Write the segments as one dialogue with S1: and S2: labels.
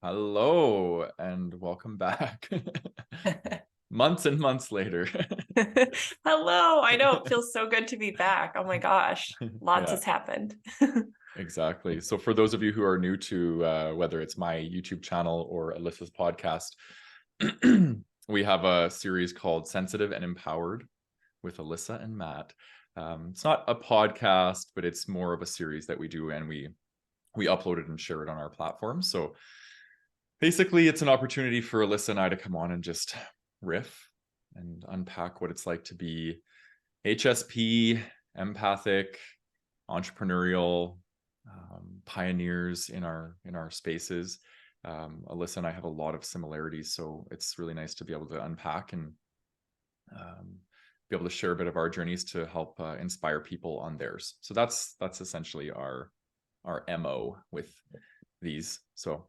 S1: Hello and welcome back. Months and months later.
S2: Hello. I know it feels so good to be back. Oh my gosh. Lots
S1: Yeah,
S2: has happened.
S1: exactly. So for those of you who are new to whether it's my YouTube channel or Alyssa's podcast, we have a series called Sensitive and Empowered with Alyssa and Matt. It's not a podcast, but it's more of a series that we do, and we upload it and share it on our platform. So basically, it's an opportunity for Alyssa and I to come on and just riff and unpack what it's like to be HSP, empathic, entrepreneurial, pioneers in our spaces. Alyssa and I have a lot of similarities, so it's really nice to be able to unpack and be able to share a bit of our journeys to help inspire people on theirs. So that's essentially our MO with these. So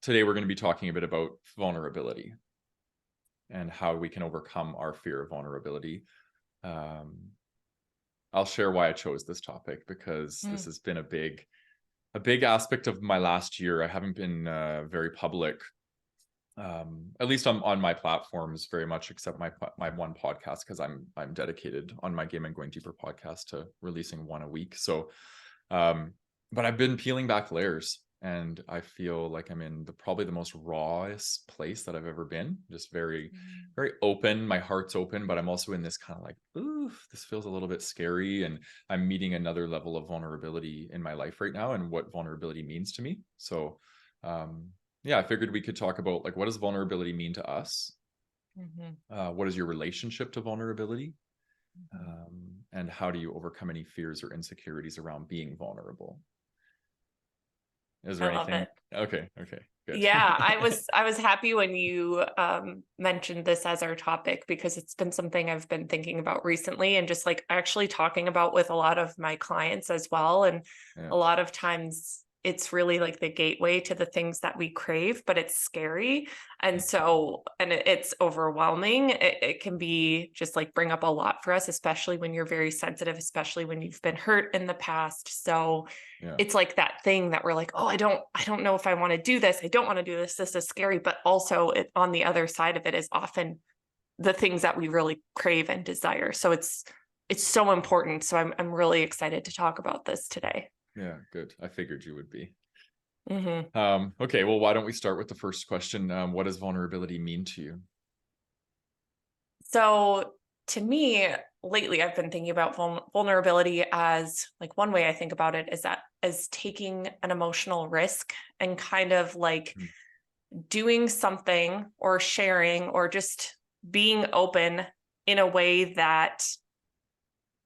S1: today we're going to be talking a bit about vulnerability and how we can overcome our fear of vulnerability. I'll share why I chose this topic because this has been a big aspect of my last year. I haven't been very public, at least on my platforms very much, except my one podcast, because I'm dedicated on my Game and Going Deeper podcast to releasing one a week. So but I've been peeling back layers, and I feel like I'm in probably the most rawest place that I've ever been. Just very, very open. My heart's open, but I'm also in this kind of like, ooh, this feels a little bit scary. And I'm meeting another level of vulnerability in my life right now and what vulnerability means to me. So yeah, I figured we could talk about, like, what does vulnerability mean to us? What is your relationship to vulnerability? And how do you overcome any fears or insecurities around being vulnerable? Is
S2: I
S1: there
S2: love
S1: anything?
S2: it.
S1: Okay, good.
S2: Yeah, I was happy when you mentioned this as our topic because it's been something I've been thinking about recently and just like actually talking about with a lot of my clients as well. And
S1: Yeah.
S2: a lot of times it's really like the gateway to the things that we crave, but it's scary. And so, and it's overwhelming. It can be just like bring up a lot for us, especially when you're very sensitive, especially when you've been hurt in the past. So
S1: Yeah.
S2: it's like that thing that we're like, oh, I don't know if I want to do this. I don't want to do this. This is scary. But also on the other side of it is often the things that we really crave and desire. So it's so important. So I'm really excited to talk about this today.
S1: Yeah, good. I figured you would be.
S2: hmm
S1: Okay, well, why don't we start with the first question? What does vulnerability mean to you?
S2: So to me, lately, I've been thinking about vulnerability as like one way I think about it is that as taking an emotional risk and kind of like
S1: Mm.
S2: doing something or sharing or just being open in a way that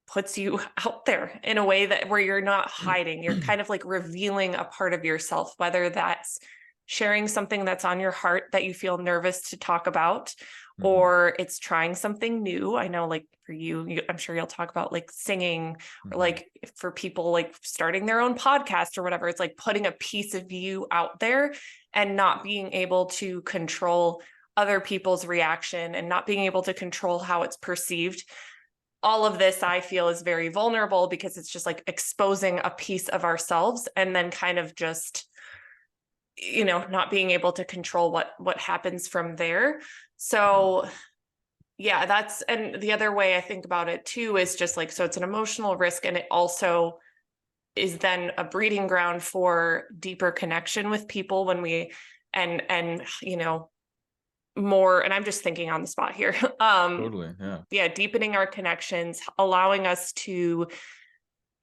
S2: puts you out there in a way that where you're not hiding, you're kind of like revealing a part of yourself, whether that's sharing something that's on your heart that you feel nervous to talk about,
S1: Mhm,
S2: or it's trying something new. I know, like for you, I'm sure you'll talk about like singing, or
S1: mhm,
S2: like for people like starting their own podcast or whatever. It's like putting a piece of you out there and not being able to control other people's reaction and not being able to control how it's perceived. All of this I feel is very vulnerable because it's just like exposing a piece of ourselves and then kind of just not being able to control what happens from there.
S1: yeah,
S2: So yeah, that's, and the other way I think about it too is just like, so it's an emotional risk, and it also is then a breeding ground for deeper connection with people when we and more, and I'm just thinking on the spot here.
S1: totally. Yeah.
S2: Yeah, deepening our connections, allowing us to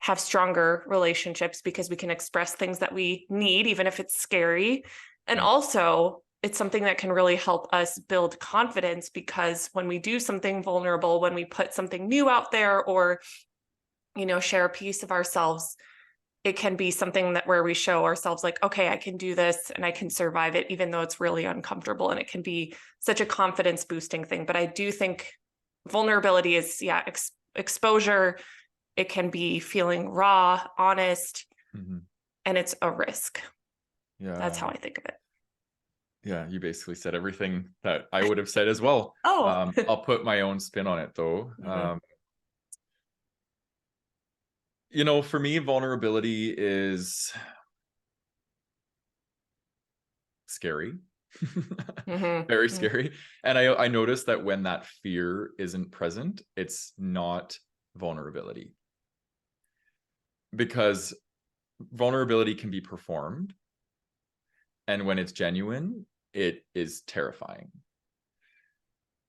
S2: have stronger relationships because we can express things that we need, even if it's scary. And
S1: Yeah.
S2: also, it's something that can really help us build confidence because when we do something vulnerable, when we put something new out there or, share a piece of ourselves, it can be something that where we show ourselves like, okay, I can do this and I can survive it, even though it's really uncomfortable. And it can be such a confidence boosting thing. But I do think vulnerability is, yeah, exposure. It can be feeling raw, honest,
S1: Mhm.
S2: and it's a risk. That's how
S1: Yeah.
S2: I think of it.
S1: Yeah. You basically said everything that I would have said as well.
S2: Oh.
S1: I'll put my own spin on it though.
S2: Mhm.
S1: For me, vulnerability is scary.
S2: Mm-hmm.
S1: Very
S2: Mm-hmm.
S1: scary. And I noticed that when that fear isn't present, it's not vulnerability, because vulnerability can be performed, and when it's genuine, it is terrifying.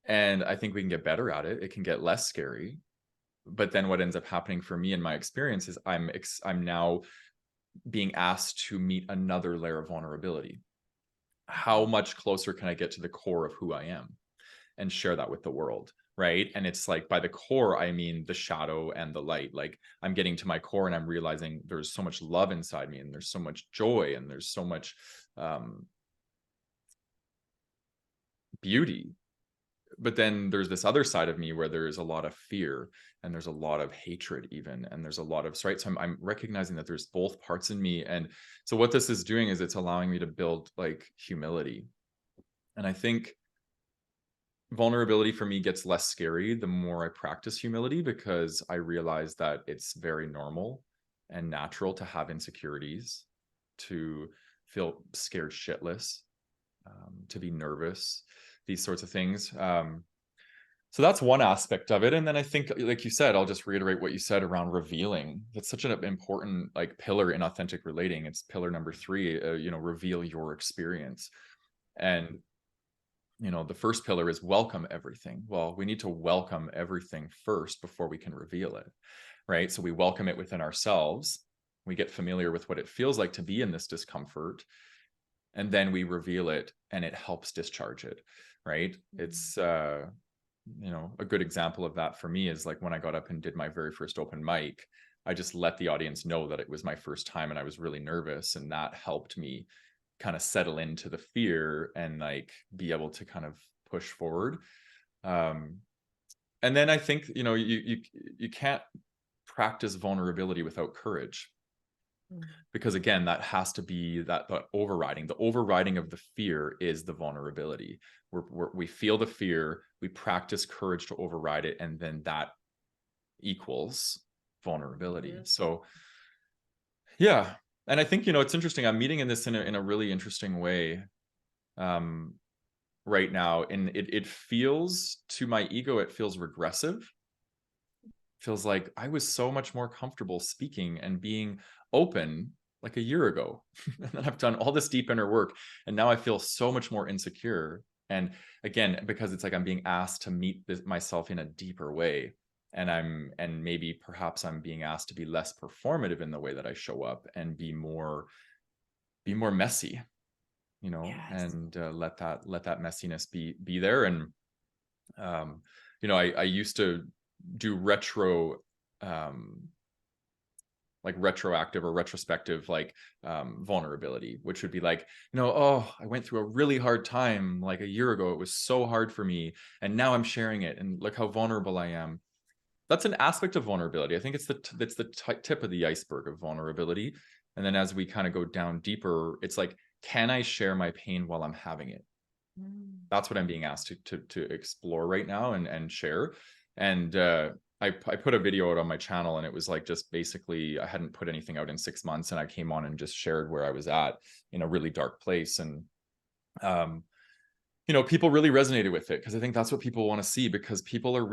S1: And I think we can get better at it. It can get less scary. But then what ends up happening for me in my experience is I'm now being asked to meet another layer of vulnerability. How much closer can I get to the core of who I am and share that with the world? Right. And it's like, by the core, I mean the shadow and the light. Like, I'm getting to my core and I'm realizing there's so much love inside me, and there's so much joy, and there's so much beauty. But then there's this other side of me where there's a lot of fear, and there's a lot of hatred even, and there's a lot of, right? So I'm recognizing that there's both parts in me. And so what this is doing is it's allowing me to build like humility. And I think vulnerability for me gets less scary the more I practice humility, because I realize that it's very normal and natural to have insecurities, to feel scared shitless, to be nervous, these sorts of things. So that's one aspect of it. And then I think, like you said, I'll just reiterate what you said around revealing. That's such an important like pillar in authentic relating. It's pillar number 3, reveal your experience. And the first pillar is welcome everything. Well, we need to welcome everything first before we can reveal it, right? So we welcome it within ourselves. We get familiar with what it feels like to be in this discomfort, and then we reveal it, and it helps discharge it, right? It's a good example of that for me is like when I got up and did my very first open mic, I just let the audience know that it was my first time and I was really nervous, and that helped me kind of settle into the fear and like be able to kind of push forward. And then I think you can't practice vulnerability without courage, because again, that has to be the overriding of the fear is the vulnerability. We feel the fear, we practice courage to override it, and then that equals vulnerability. So yeah. And I think it's interesting, I'm meeting in this in a really interesting way right now, and it feels, to my ego, it feels regressive. Feels like I was so much more comfortable speaking and being open like a year ago. And then I've done all this deep inner work, and now I feel so much more insecure. And again, because it's like I'm being asked to meet myself in a deeper way, and maybe perhaps I'm being asked to be less performative in the way that I show up, and be more messy,
S2: Yes.
S1: and let that messiness be there. And I used to do like retroactive or retrospective, like vulnerability, which would be like, oh, I went through a really hard time like a year ago. It was so hard for me, and now I'm sharing it, and look how vulnerable I am. That's an aspect of vulnerability. I think it's the tip of the iceberg of vulnerability. And then as we kind of go down deeper, it's like, can I share my pain while I'm having it? That's what I'm being asked to explore right now and share. And I put a video out on my channel, and it was like, just basically, I hadn't put anything out in 6 months, and I came on and just shared where I was at in a really dark place. And people really resonated with it, because I think that's what people want to see, because people are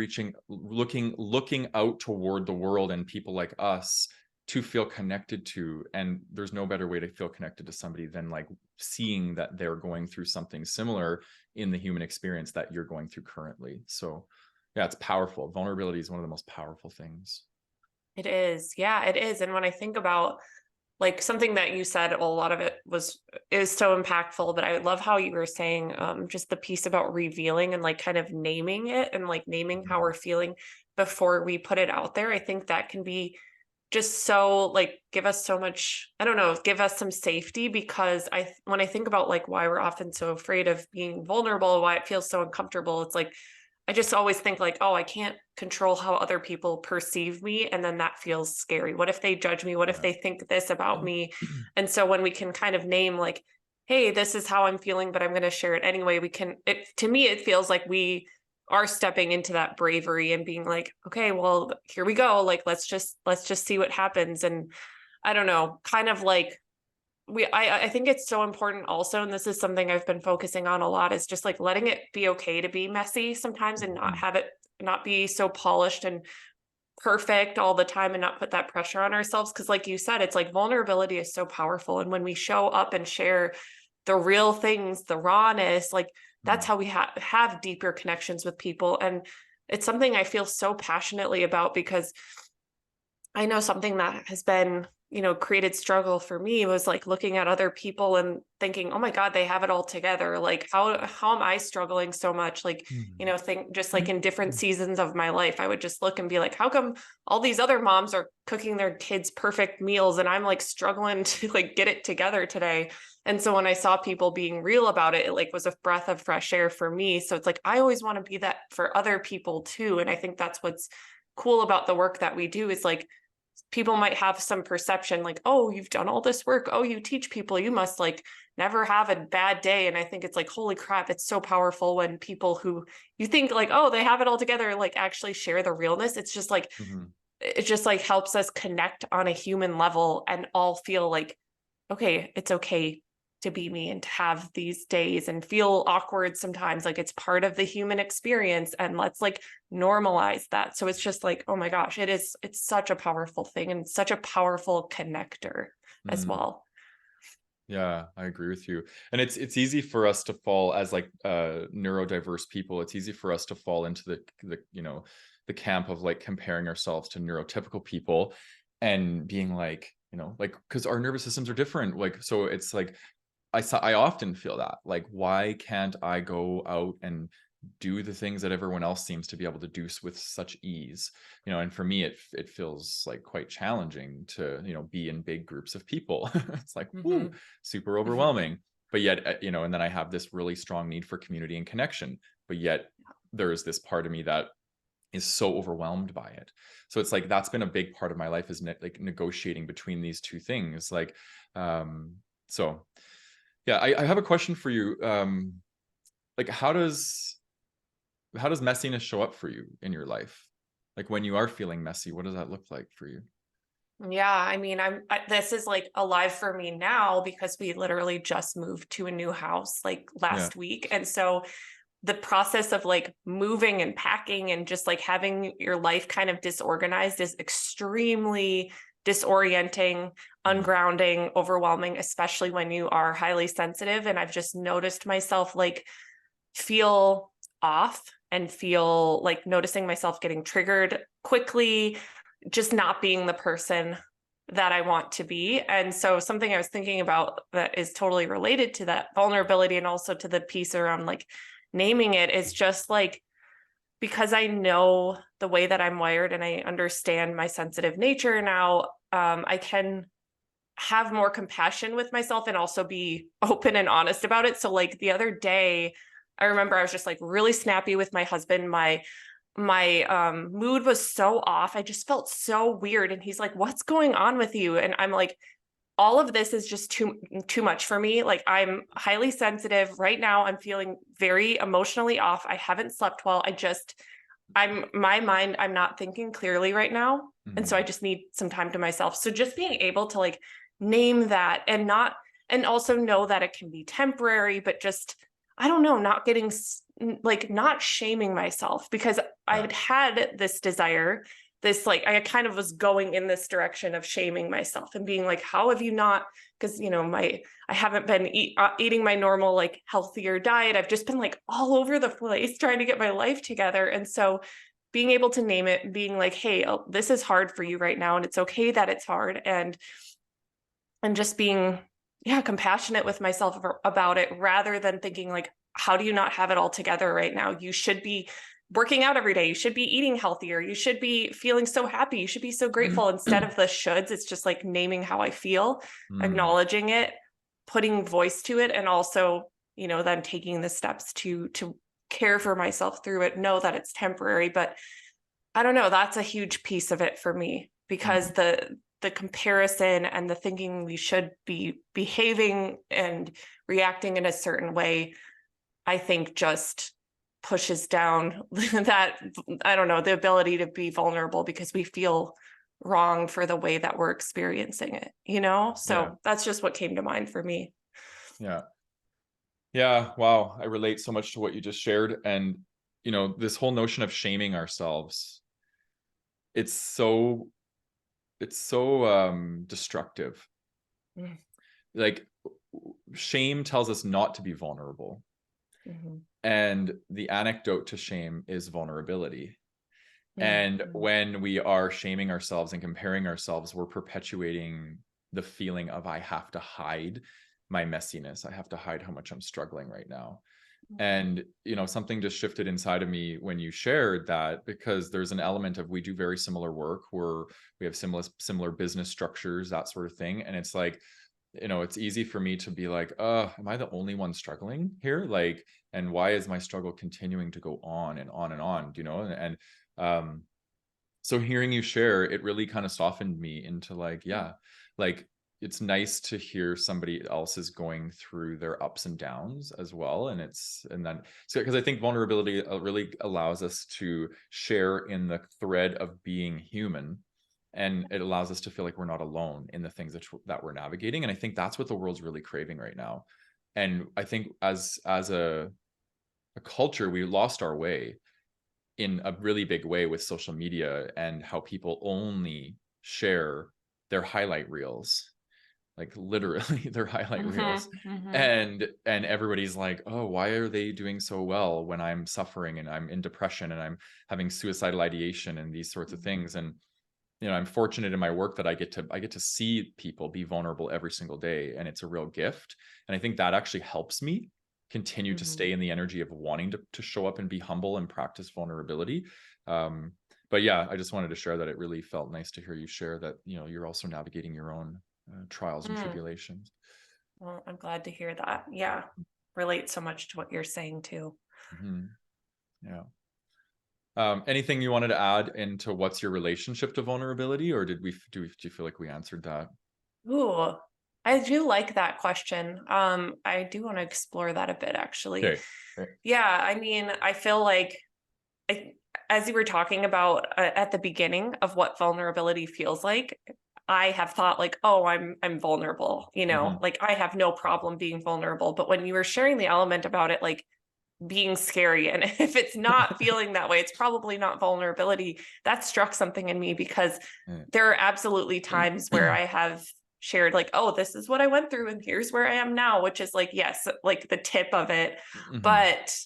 S1: looking out toward the world and people like us to feel connected to. And there's no better way to feel connected to somebody than like seeing that they're going through something similar in the human experience that you're going through currently. So yeah, it's powerful. Vulnerability is one of the most powerful things.
S2: It is. Yeah, it is. And when I think about like something that you said, a lot of it is so impactful, but I love how you were saying just the piece about revealing and like kind of naming it, and like naming how we're feeling before we put it out there. I think that can be just so like give us so much, I don't know, give us some safety, because when I think about like why we're often so afraid of being vulnerable, why it feels so uncomfortable, it's like I just always think like, oh, I can't control how other people perceive me. And then that feels scary. What if they judge me? What if they think this about me? And so when we can kind of name like, hey, this is how I'm feeling, but I'm going to share it anyway, to me, it feels like we are stepping into that bravery and being like, okay, well, here we go. Like, let's just see what happens. And I don't know, kind of like I think it's so important also, and this is something I've been focusing on a lot, is just like letting it be okay to be messy sometimes and not
S1: Mhm.
S2: have it not be so polished and perfect all the time and not put that pressure on ourselves. Cause like you said, it's like vulnerability is so powerful. And when we show up and share the real things, the rawness, like that's
S1: Mhm.
S2: how we have deeper connections with people. And it's something I feel so passionately about because I know something that has been, created struggle for me was like looking at other people and thinking, oh my God, they have it all together. Like how am I struggling so much? Like,
S1: Mhm.
S2: think just like in different seasons of my life, I would just look and be like, how come all these other moms are cooking their kids perfect meals and I'm like struggling to like get it together today? And so when I saw people being real about it, it like was a breath of fresh air for me. So it's like I always want to be that for other people too. And I think that's what's cool about the work that we do is like people might have some perception like, oh, you've done all this work. Oh, you teach people. You must like never have a bad day. And I think it's like, holy crap, it's so powerful when people who you think like, oh, they have it all together, like actually share the realness. It's just like,
S1: Mhm.
S2: it just like helps us connect on a human level and all feel like, okay, it's okay to be me and to have these days and feel awkward sometimes. Like it's part of the human experience. And let's like normalize that. So it's just like, oh my gosh, it's such a powerful thing and such a powerful connector as
S1: Mhm.
S2: well.
S1: Yeah, I agree with you. And it's easy for us to fall as like neurodiverse people. It's easy for us to fall into the camp of like comparing ourselves to neurotypical people and being like, like because our nervous systems are different. Like so it's like I often feel that like why can't I go out and do the things that everyone else seems to be able to do with such ease, and for me it feels like quite challenging to be in big groups of people. It's like whoo,
S2: Hmm.
S1: super
S2: Hmm.
S1: overwhelming, but yet and then I have this really strong need for community and connection, but yet there's this part of me that is so overwhelmed by it. So it's like that's been a big part of my life is like negotiating between these two things, like um so yeah, I have a question for you. Like how does messiness show up for you in your life? Like when you are feeling messy, what does that look like for you?
S2: Yeah, I mean, this is like alive for me now because we literally just moved to a new house like
S1: Yeah.
S2: last week. And so the process of like moving and packing and just like having your life kind of disorganized is extremely disorienting,
S1: Mhm.
S2: ungrounding, overwhelming, especially when you are highly sensitive. And I've just noticed myself like feel off and feel like noticing myself getting triggered quickly, just not being the person that I want to be. And so something I was thinking about that is totally related to that vulnerability and also to the piece around like naming it is just like because I know the way that I'm wired and I understand my sensitive nature now, I can have more compassion with myself and also be open and honest about it. So like the other day, I remember I was just like really snappy with my husband. My mood was so off. I just felt so weird. And he's like, what's going on with you? And I'm like, all of this is just too much for me. Like I'm highly sensitive right now. I'm feeling very emotionally off. I haven't slept well. My mind, I'm not thinking clearly right now. And so I
S1: Mhm.
S2: just need some time to myself. So just being able to like name that and not, and also know that it can be temporary, but just, I don't know, not getting like not shaming myself because
S1: Yeah.
S2: I'd had this desire, this like I kind of was going in this direction of shaming myself and being like, how have you not? Because I haven't been eating my normal like healthier diet. I've just been like all over the place trying to get my life together. And so being able to name it, being like, hey, this is hard for you right now, and it's okay that it's hard, and just being compassionate with myself about it rather than thinking like, how do you not have it all together right now? You should be working out every day. You should be eating healthier. You should be feeling so happy. You should be so grateful. Instead of the shoulds, it's just like naming how I feel,
S1: Mm.
S2: acknowledging it, putting voice to it, and also, then taking the steps to care for myself through it, know that it's temporary. But I don't know, that's a huge piece of it for me because
S1: Mhm.
S2: the comparison and the thinking we should be behaving and reacting in a certain way, I think just pushes down that, I don't know, the ability to be vulnerable because we feel wrong for the way that we're experiencing it, So that's just what came to mind for me.
S1: Yeah. Yeah. Wow. I relate so much to what you just shared. And, this whole notion of shaming ourselves, it's so, destructive.
S2: Mm.
S1: Like, shame tells us not to be vulnerable.
S2: Mhm.
S1: And the anecdote to shame is vulnerability. And
S2: Mhm.
S1: when we are shaming ourselves and comparing ourselves, we're perpetuating the feeling of, I have to hide my messiness. I have to hide how much I'm struggling right now. And, something just shifted inside of me when you shared that, because there's an element of, we do very similar work, we have similar business structures, that sort of thing. And it's like, it's easy for me to be like, am I the only one struggling here? Like, and why is my struggle continuing to go on and on and on, And so hearing you share, it really kind of softened me into like, yeah, like, it's nice to hear somebody else is going through their ups and downs as well. And then, so, because I think vulnerability really allows us to share in the thread of being human, and it allows us to feel like we're not alone in the things that we're navigating. And I think that's what the world's really craving right now. And I think as a culture, we lost our way in a really big way with social media, and how people only share their highlight reels, like literally their highlight reels.
S2: Mhm. Mhm.
S1: And everybody's like, oh, why are they doing so well when I'm suffering and I'm in depression and I'm having suicidal ideation and these sorts of things. And I'm fortunate in my work that I get to see people be vulnerable every single day, and it's a real gift. And I think that actually helps me continue to
S2: Mhm.
S1: stay in the energy of wanting to show up and be humble and practice vulnerability. Um, but yeah, I just wanted to share that. It really felt nice to hear you share that, you're also navigating your own trials and
S2: Mm.
S1: tribulations.
S2: Well, I'm glad to hear that. Yeah. Relate so much to what you're saying too.
S1: Mhm. Yeah. Anything you wanted to add into what's your relationship to vulnerability, or do you feel like we answered that?
S2: Ooh, I do like that question. I do want to explore that a bit actually.
S1: Okay. Okay.
S2: Yeah, I mean, I feel like I, as you were talking about at the beginning of what vulnerability feels like, I have thought like, oh, I'm vulnerable,
S1: Mhm.
S2: like I have no problem being vulnerable. But when you were sharing the element about it, like being scary, and if it's not feeling that way, it's probably not vulnerability. That struck something in me because
S1: Yeah.
S2: there are absolutely times where I have shared like, oh, this is what I went through and here's where I am now, which is like, yes, like the tip of it.
S1: Mhm.
S2: But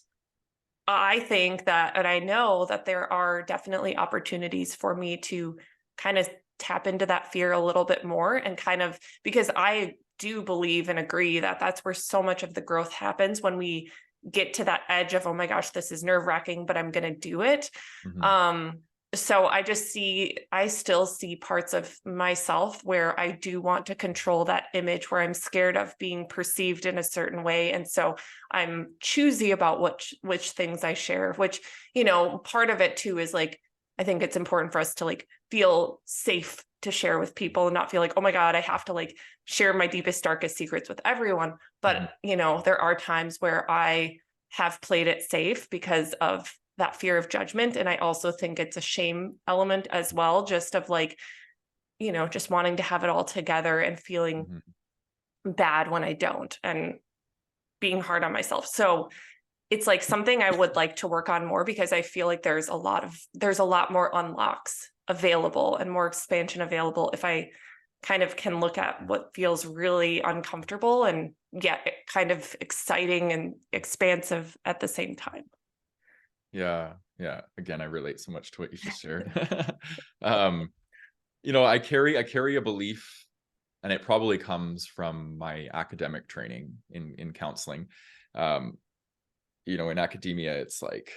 S2: I think that, and I know that there are definitely opportunities for me to kind of tap into that fear a little bit more, and kind of, because I do believe and agree that that's where so much of the growth happens, when we get to that edge of, oh my gosh, this is nerve wracking, but I'm going to do it.
S1: Mhm.
S2: Um, so I still see parts of myself where I do want to control that image, where I'm scared of being perceived in a certain way. And so I'm choosy about which things I share, which, part of it too is like, I think it's important for us to like feel safe to share with people and not feel like, oh my God, I have to like share my deepest, darkest secrets with everyone.
S1: Mhm.
S2: But, there are times where I have played it safe because of that fear of judgment. And I also think it's a shame element as well, just of like, just wanting to have it all together and feeling
S1: Mhm.
S2: bad when I don't, and being hard on myself. So it's like something I would like to work on more, because I feel like there's a lot more unlocks available and more expansion available if I kind of can look at what feels really uncomfortable and yet kind of exciting and expansive at the same time.
S1: Yeah. Yeah. Again, I relate so much to what you just shared. um, I carry a belief, and it probably comes from my academic training in counseling. Um, in academia, it's like,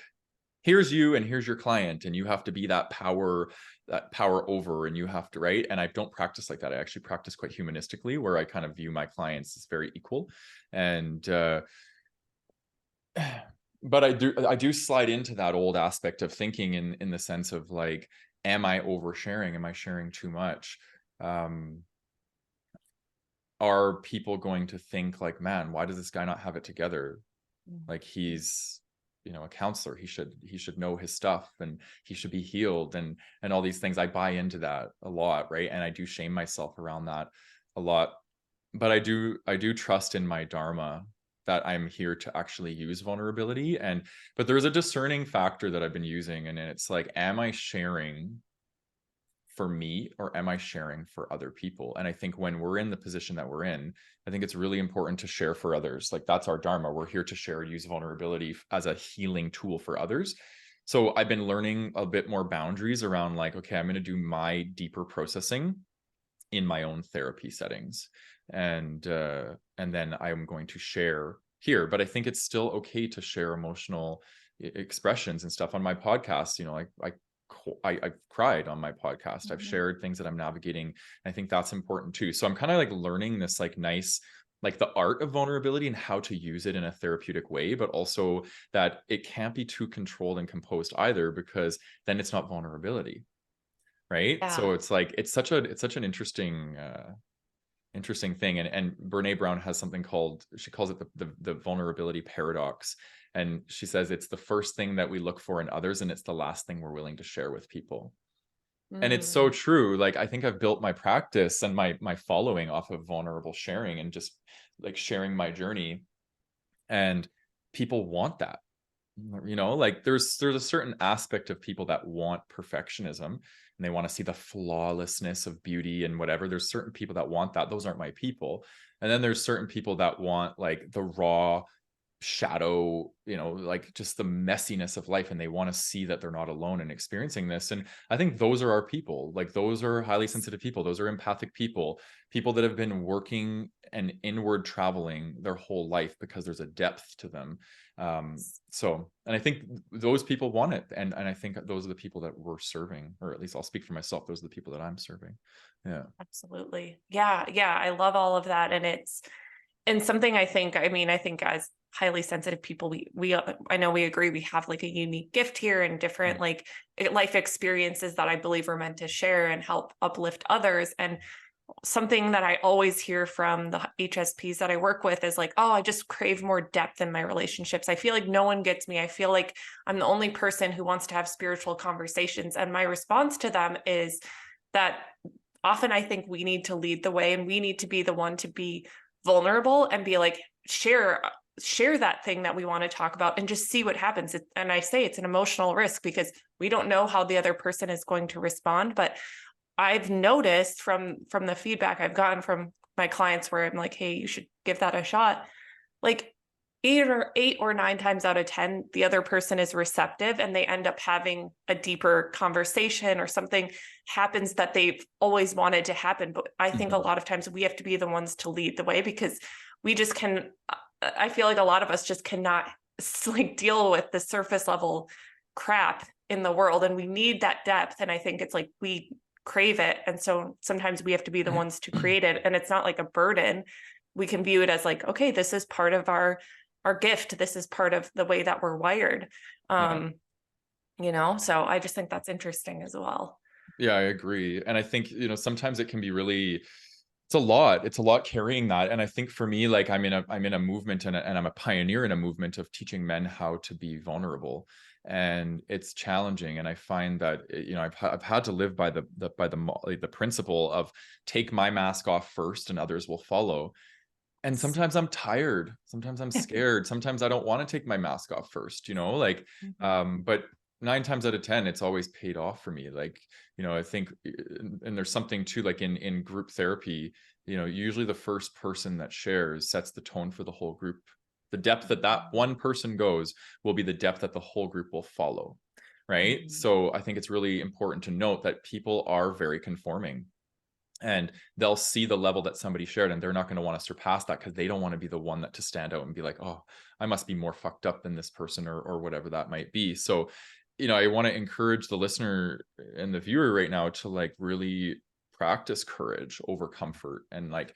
S1: here's you and here's your client, and you have to be that power over, and you have to, right? And I don't practice like that. I actually practice quite humanistically, where I kind of view my clients as very equal. And but I do slide into that old aspect of thinking, in the sense of like, am I oversharing? Am I sharing too much? Um, are people going to think like, man, why does this guy not have it together? Like, a counselor. He should know his stuff, and he should be healed, and all these things. I buy into that a lot, right? And I do shame myself around that a lot. But I do trust in my dharma, that I'm here to actually use vulnerability. But there's a discerning factor that I've been using, and it's like, am I sharing for me, or am I sharing for other people? And I think when we're in the position that we're in, I think it's really important to share for others. Like, that's our dharma. We're here to share, use vulnerability as a healing tool for others. So I've been learning a bit more boundaries around, like, okay, I'm going to do my deeper processing in my own therapy settings, and then I'm going to share here. But I think it's still okay to share emotional expressions and stuff on my podcast. I've cried on my podcast. I've shared things that I'm navigating. I think that's important too. So I'm kind of like learning this like nice, like the art of vulnerability and how to use it in a therapeutic way, but also that it can't be too controlled and composed either, because then it's not vulnerability, right?
S2: Yeah.
S1: So it's like it's such an interesting thing. And Brene Brown has something called, she calls it the vulnerability paradox. And she says it's the first thing that we look for in others, and it's the last thing we're willing to share with people. And it's so
S2: Mm.
S1: true. Like, I think I've built my practice and my following off of vulnerable sharing, and just like sharing my journey. And people want that. Like, there's a certain aspect of people that want perfectionism, and they want to see the flawlessness of beauty and whatever. There's certain people that want that. Those aren't my people. And then there's certain people that want like the raw shadow, like just the messiness of life, and they want to see that they're not alone in experiencing this. And I think those are our people. Like, those are highly sensitive people, those are empathic people, people that have been working and inward traveling their whole life, because there's a depth to them. And I think those people want it, and I think those are the people that we're serving, or at least I'll speak for myself, those are the people that I'm serving. Yeah.
S2: Absolutely. Yeah. Yeah. I love all of that. And something I think as highly sensitive people, I know we agree, we have like a unique gift here, and different like life experiences that I believe are meant to share and help uplift others. And something that I always hear from the HSPs that I work with is like, oh, I just crave more depth in my relationships. I feel like no one gets me. I feel like I'm the only person who wants to have spiritual conversations. And my response to them is that often I think we need to lead the way, and we need to be the one to be vulnerable and be like, share that thing that we want to talk about, and just see what happens. And I say it's an emotional risk, because we don't know how the other person is going to respond. But I've noticed from the feedback I've gotten from my clients, where I'm like, hey, you should give that a shot. Like 8 or 9 times out of 10, the other person is receptive, and they end up having a deeper conversation, or something happens that they've always wanted to happen. But I think a lot of times we have to be the ones to lead the way, because we just can, I feel like a lot of us just cannot like deal with the surface level crap in the world, and we need that depth. And I think it's like we crave it. And so sometimes we have to be the ones to create it. And it's not like a burden. We can view it as like, okay, this is part of our gift. This is part of the way that we're wired.
S1: Yeah.
S2: So I just think that's interesting as well.
S1: Yeah, I agree. And I think, sometimes it can be really, it's a lot carrying that. And I think for me, like, I'm in a movement, and I'm a pioneer in a movement of teaching men how to be vulnerable. And it's challenging. And I find that, I've had to live by the principle of take my mask off first, and others will follow. And sometimes I'm tired, sometimes I'm scared, sometimes I don't want to take my mask off first, like, but 9 times out of 10, it's always paid off for me. Like, I think, and there's something too, like in group therapy, usually the first person that shares sets the tone for the whole group. The depth that one person goes will be the depth that the whole group will follow, right? So I think it's really important to note that people are very conforming, and they'll see the level that somebody shared, and they're not going to want to surpass that, because they don't want to be the one to stand out and be like, oh, I must be more fucked up than this person, or whatever that might be. So, I want to encourage the listener and the viewer right now to like really practice courage over comfort, and like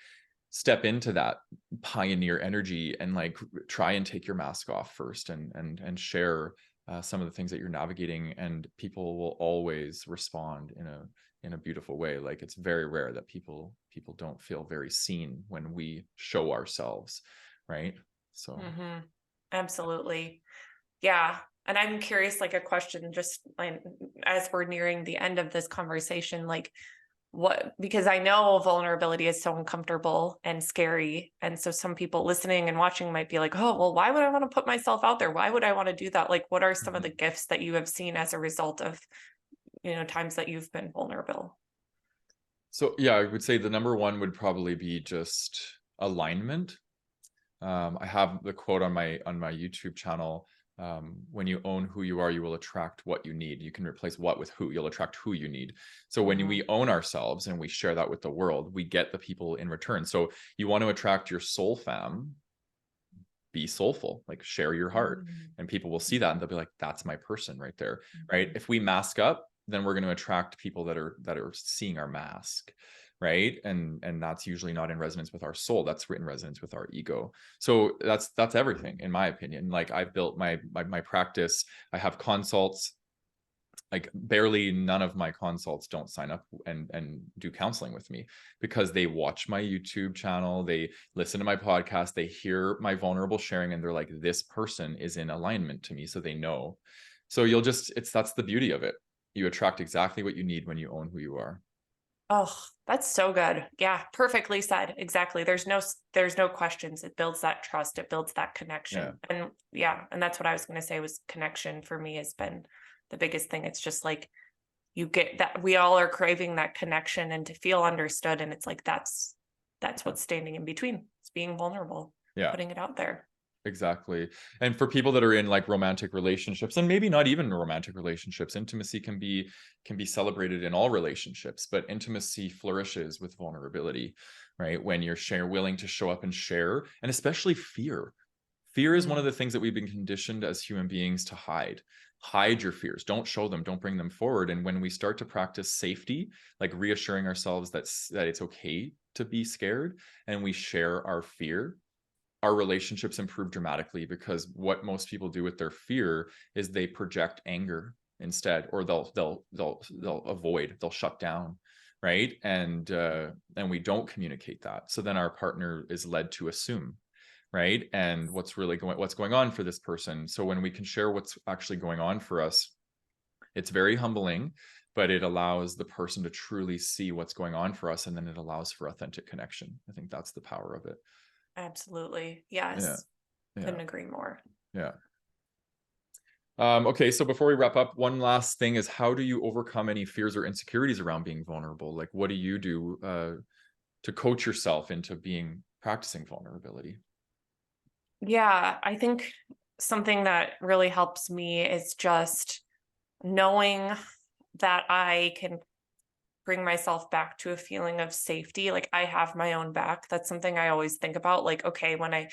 S1: step into that pioneer energy, and like try and take your mask off first, and share some of the things that you're navigating, and people will always respond in a beautiful way. Like, it's very rare that people don't feel very seen when we show ourselves, right? So
S2: Absolutely. Yeah. And I'm curious, like a question, just like, as we're nearing the end of this conversation, like what, because I know vulnerability is so uncomfortable and scary. And so some people listening and watching might be like, oh, well, why would I want to put myself out there? Why would I want to do that? Like, what are some of the
S1: Mhm.
S2: gifts that you have seen as a result of, times that you've been vulnerable?
S1: So yeah, I would say the number one would probably be just alignment. I have the quote on my YouTube channel. When you own who you are, you will attract what you need. You can replace what with who. You'll attract who you need. So when
S2: Mhm.
S1: we own ourselves and we share that with the world, we get the people in return. So you want to attract your soul fam, be soulful, like share your heart,
S2: Mhm.
S1: and people will see that and they'll be like, that's my person right there. Right.
S2: Mhm.
S1: If we mask up, then we're going to attract people that are seeing our mask, right? And that's usually not in resonance with our soul. That's in resonance with our ego. So that's everything, in my opinion. Like, I've built my practice. I have consults. Like, barely none of my consults don't sign up and do counseling with me, because they watch my YouTube channel, they listen to my podcast, they hear my vulnerable sharing, and they're like, this person is in alignment to me, so they know. So you'll just, that's the beauty of it. You attract exactly what you need when you own who you are.
S2: Oh, that's so good. Yeah, perfectly said. Exactly. There's no questions. It builds that trust. It builds that
S1: Yeah.
S2: connection. And yeah, and that's what I was going to say was connection for me has been the biggest thing. It's just like you get that we all are craving that connection and to feel understood. And it's like that's
S1: Yeah.
S2: what's standing in between. It's being vulnerable,
S1: Yeah.
S2: putting it out there.
S1: Exactly. And for people that are in like romantic relationships, and maybe not even romantic relationships, intimacy can be celebrated in all relationships, but intimacy flourishes with vulnerability, right? When you're willing to show up and share, and especially fear. Fear is one of
S2: Mm.
S1: the things that we've been conditioned as human beings to hide. Hide your fears. Don't show them. Don't bring them forward. And when we start to practice safety, like reassuring ourselves that it's okay to be scared, and we share our fear, our relationships improve dramatically, because what most people do with their fear is they project anger instead, or they'll avoid, they'll shut down, right? And we don't communicate that, so then our partner is led to assume, right? And what's going on for this person. So when we can share what's actually going on for us, it's very humbling, but it allows the person to truly see what's going on for us, and then it allows for authentic connection. I think that's the power of it.
S2: Absolutely.
S1: Yeah.
S2: Yes.
S1: Yeah.
S2: Couldn't agree more.
S1: Yeah. Okay, so before we wrap up, one last thing is, how do you overcome any fears or insecurities around being vulnerable? Like, what do you do to coach yourself into practicing vulnerability?
S2: Yeah, I think something that really helps me is just knowing that I can bring myself back to a feeling of safety. Like I have my own back. That's something I always think about. Like, okay, when I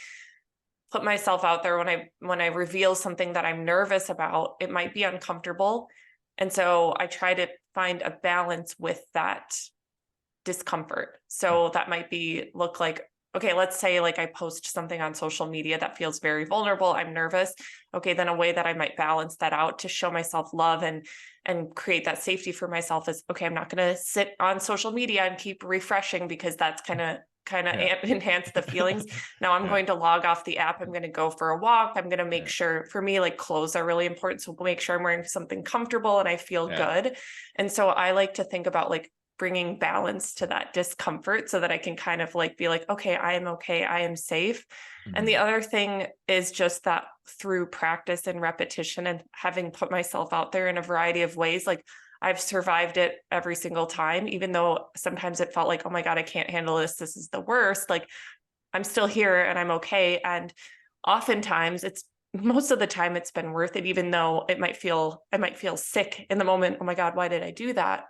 S2: put myself out there, when I reveal something that I'm nervous about, it might be uncomfortable. And so I try to find a balance with that discomfort. So that might be look like, okay, let's say like I post something on social media that feels very vulnerable. I'm nervous. Okay, then a way that I might balance that out to show myself love and create that safety for myself is, okay, I'm not going to sit on social media and keep refreshing because that's kind of
S1: Yeah.
S2: enhance the feelings. Now I'm
S1: Yeah.
S2: going to log off the app. I'm going to go for a walk. I'm going to make
S1: Yeah.
S2: sure, for me, like clothes are really important. So make sure I'm wearing something comfortable and I feel
S1: Yeah.
S2: good. And so I like to think about like bringing balance to that discomfort so that I can kind of like be like, okay, I am okay, I am safe. And the
S1: Mhm.
S2: other thing is just that through practice and repetition and having put myself out there in a variety of ways, like I've survived it every single time, even though sometimes it felt like, oh my God, I can't handle this. This is the worst. Like I'm still here and I'm okay. And oftentimes most of the time it's been worth it, even though I might feel sick in the moment. Oh my God, why did I do that?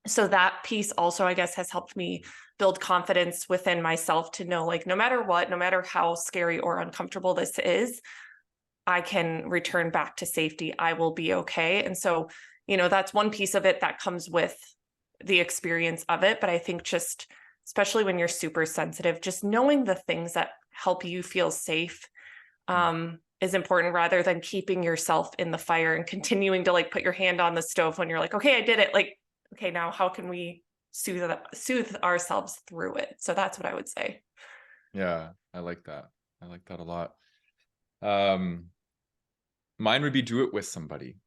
S2: So that piece also, I guess, has helped me build confidence within myself to know, like, no matter what, no matter how scary or uncomfortable this is, I can return back to safety. I will be okay. And so, that's one piece of it that comes with the experience of it. But I think just, especially when you're super sensitive, just knowing the things that help you feel safe is important rather than keeping yourself in the fire and continuing to like put your hand on the stove when you're like, okay, I did it. Like, okay, now how can we soothe ourselves through it? So that's what I would say.
S1: Yeah. I like that. I like that a lot. Um, Mine would be do it with somebody.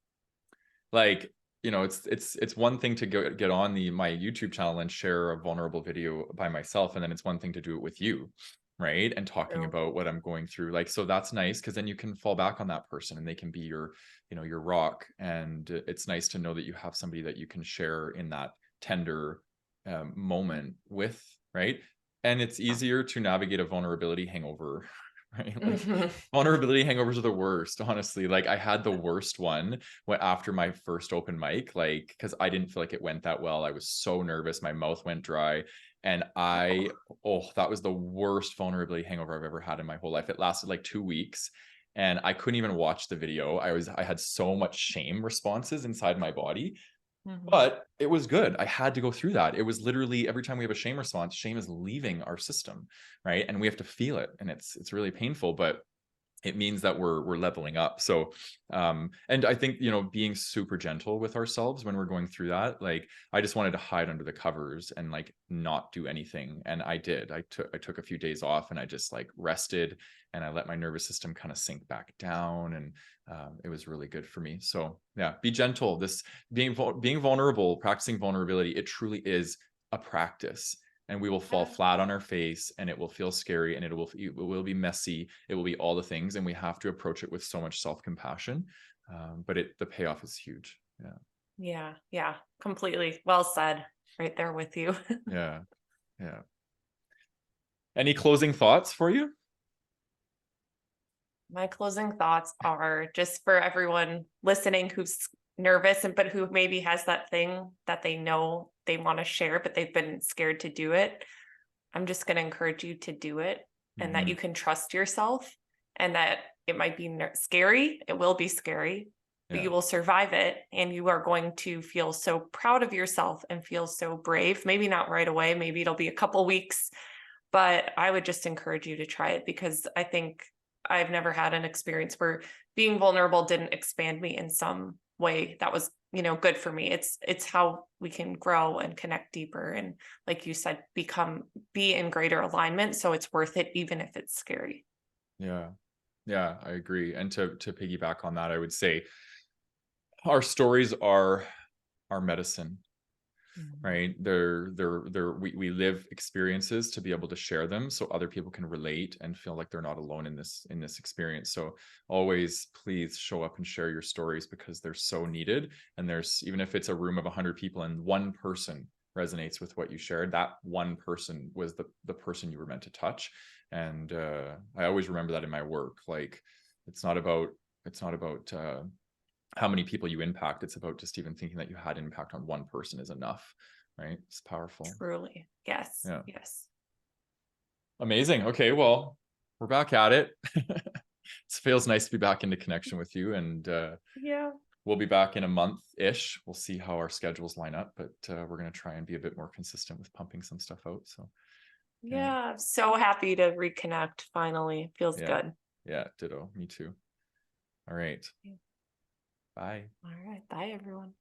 S1: Like, you know, it's one thing to get on my YouTube channel and share a vulnerable video by myself, and then it's one thing to do it with you, right? And talking
S2: True.
S1: about what I'm going through. Like, so that's nice because then you can fall back on that person and they can be your, you know, your rock. And it's nice to know that you have somebody that you can share in that tender moment with, right? And it's easier to navigate a vulnerability hangover, right? Like
S2: Mhm.
S1: vulnerability hangovers are the worst, honestly. Like I had the worst one after my first open mic, like because I didn't feel like it went that well. I was so nervous, my mouth went dry, and that was the worst vulnerability hangover I've ever had in my whole life. It lasted like 2 weeks, and I couldn't even watch the video. I had so much shame responses inside my body,
S2: Mhm.
S1: but it was good. I had to go through that. It was literally every time we have a shame response, shame is leaving our system, right? And we have to feel it, and it's really painful, but it means that we're leveling up. So and I think, you know, being super gentle with ourselves when we're going through that, like I just wanted to hide under the covers and like not do anything, and I did. I took a few days off, and I just like rested, and I let my nervous system kind of sink back down, and it was really good for me. So yeah, be gentle. This being vulnerable, practicing vulnerability, it truly is a practice, and we will fall
S2: Yeah.
S1: flat on our face, and it will feel scary, and it will be messy, it will be all the things, and we have to approach it with so much self-compassion, but the payoff is huge. Yeah.
S2: Yeah. Yeah. Completely. Well said. Right there with you.
S1: Yeah. Yeah. Any closing thoughts for you?
S2: My closing thoughts are just for everyone listening who's nervous and but who maybe has that thing that they know they want to share, but they've been scared to do it. I'm just going to encourage you to do it, and that you
S1: Hmm.
S2: can trust yourself, and that it might be scary. It will be scary, but
S1: Yeah.
S2: you will survive it, and you are going to feel so proud of yourself and feel so brave. Maybe not right away. Maybe it'll be a couple weeks, but I would just encourage you to try it, because I think I've never had an experience where being vulnerable didn't expand me in some way that was, good for me. It's how we can grow and connect deeper, and like you said, be in greater alignment, so it's worth it even if it's scary.
S1: Yeah. Yeah, I agree. And to piggyback on that, I would say our stories are our medicine.
S2: Mhm.
S1: Right, we live experiences to be able to share them so other people can relate and feel like they're not alone in this experience. So always please show up and share your stories, because they're so needed. And there's, even if it's a room of 100 people and one person resonates with what you shared, that one person was the person you were meant to touch. And I always remember that in my work. Like it's not about how many people you impact. It's about just even thinking that you had impact on one person is enough, right? It's powerful.
S2: Truly. Yes.
S1: Yeah.
S2: Yes.
S1: Amazing. Okay, well, we're back at it. It feels nice to be back into connection with you, and
S2: Yeah.
S1: we'll be back in a month-ish. We'll see how our schedules line up, but we're going to try and be a bit more consistent with pumping some stuff out. So yeah.
S2: Yeah. So happy to reconnect finally. Feels
S1: Yeah.
S2: good.
S1: Yeah, ditto. Me too. All right.
S2: Yeah.
S1: Bye.
S2: All right. Bye, everyone.